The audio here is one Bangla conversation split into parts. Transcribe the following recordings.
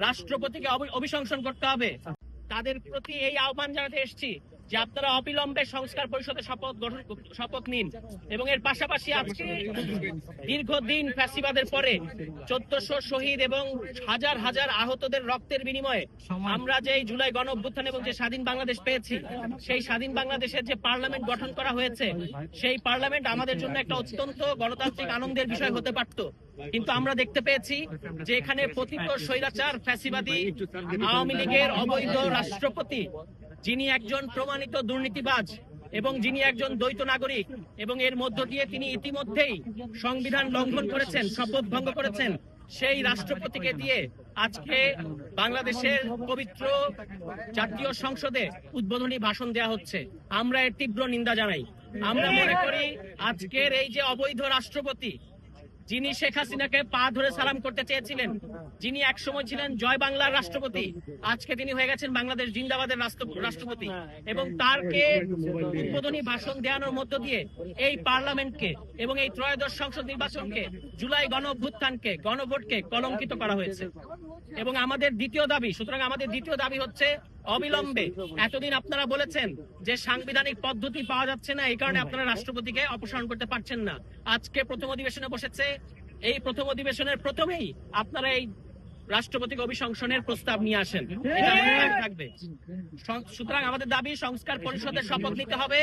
রাষ্ট্রপতিকে অভিশংসন করতে হবে। তাদের প্রতি এই আহ্বান জানাতে এসেছি যে আপনারা অবিলম্বে সংস্কার পরিষদের শপথ নিন এবং এর পাশাপাশি আজকে দীর্ঘদিন ফ্যাসিবাদের পরে 1400 শহীদ এবং হাজার হাজার আহতদের রক্তের বিনিময়ে আমরা যে জুলাই গণ অভ্যুত্থান এবং যে স্বাধীন বাংলাদেশ পেয়েছি, সেই স্বাধীন বাংলাদেশের যে পার্লামেন্ট গঠন করা হয়েছে, সেই পার্লামেন্ট আমাদের জন্য একটা অত্যন্ত গণতান্ত্রিক আনন্দের বিষয় হতে পারত। কিন্তু আমরা দেখতে পেয়েছি যে এখানে পতিত স্বৈরাচার ফ্যাসিবাদী আওয়ামী লীগের অবৈধ রাষ্ট্রপতি, যিনি একজন প্রমাণিত দুর্নীতিবাজ এবং যিনি একজন দ্বৈত নাগরিক, এবং এর মধ্য দিয়ে তিনি ইতিমধ্যেই সংবিধান লঙ্ঘন করেছেন, শপথ ভঙ্গ করেছেন, সেই রাষ্ট্রপতিকে দিয়ে আজকে বাংলাদেশের পবিত্র জাতীয় সংসদে উদ্বোধনী ভাষণ দেওয়া হচ্ছে। আমরা এর তীব্র নিন্দা জানাই। আমরা মনে করি আজকের এই যে অবৈধ রাষ্ট্রপতি, যিনি শেখ হাসিনাকে পা ধরে সালাম করতে চেয়েছিলেন, যিনি একসময় ছিলেন জয় বাংলার রাষ্ট্রপতি, আজকে তিনি হয়ে গেছেন বাংলাদেশ জিন্দাবাদের রাষ্ট্রপতি, এবং তারকে উদ্বোধনী ভাষণ দেওয়ানোর মধ্য দিয়ে এই পার্লামেন্টকে এবং এই ত্রয়োদশ সংসদ নির্বাচনকে, জুলাই গণ অভ্যুত্থানকে, গণভোটকে কলঙ্কিত করা হয়েছে। এবং আমাদের দ্বিতীয় দাবি হচ্ছে অবিলম্বে, এতদিন আপনারা বলেছেন যে সাংবিধানিক পদ্ধতি পাওয়া যাচ্ছে না, এই কারণে আপনারা রাষ্ট্রপতিকে অপসারণ করতে পারছেন না। আজকে প্রথম অধিবেশনে বসেছে, এই প্রথম অধিবেশনের প্রথমেই আপনারা এই রাষ্ট্রপতিকে অভিশংসনের প্রস্তাব নিয়ে আসেন, এটা আমাদের থাকবে। সুতরাং আমাদের দাবি, সংস্কার পরিষদের শপথ নিতে হবে,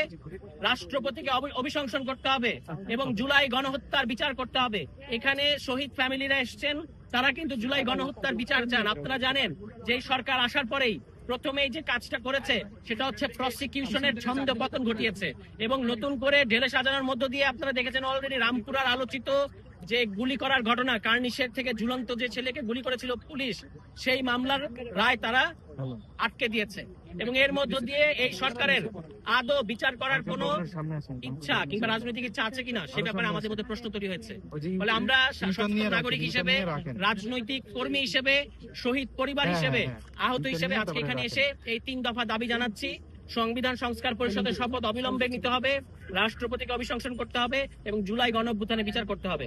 রাষ্ট্রপতিকে অভিশংসন করতে হবে এবং জুলাই গণহত্যার বিচার করতে হবে। এখানে শহীদ ফ্যামিলিরা এসছেন, তারা কিন্তু জুলাই গণহত্যার বিচার চান। আপনারা জানেন যে এই সরকার আসার পরেই প্রথমেই যে কাজটা করেছে সেটা হচ্ছে প্রসিকিউশনের ছন্দ পতন ঘটিয়েছে এবং নতুন করে ঢেলে সাজানোর মধ্য দিয়ে আপনারা দেখেছেন অলরেডি রামপুরার আলোচিত যে গুলি করার ঘটনা, কার্নিশের থেকে ঝুলন্ত যে ছেলেকে গুলি করেছিল পুলিশ, সেই মামলার রায় তারা আটকে দিয়েছে। এবং এর মধ্য দিয়ে এই সরকারের আদৌ বিচার করার কোন ইচ্ছা কিংবা রাজনৈতিক ইচ্ছা আছে কিনা সে ব্যাপারে আমাদের মধ্যে প্রশ্ন তৈরি হয়েছে। ফলে আমরা নাগরিক হিসেবে, রাজনৈতিক কর্মী হিসেবে, শহীদ পরিবার হিসেবে, আহত হিসেবে আজকে এখানে এসে এই 3 দফা দাবি জানাচ্ছি। সংবিধান সংস্কার পরিষদের শপথ অবিলম্বে নিতে হবে, রাষ্ট্রপতিকে অভিশংসন করতে হবে এবং জুলাই গণ অভ্যুত্থানের বিচার করতে হবে।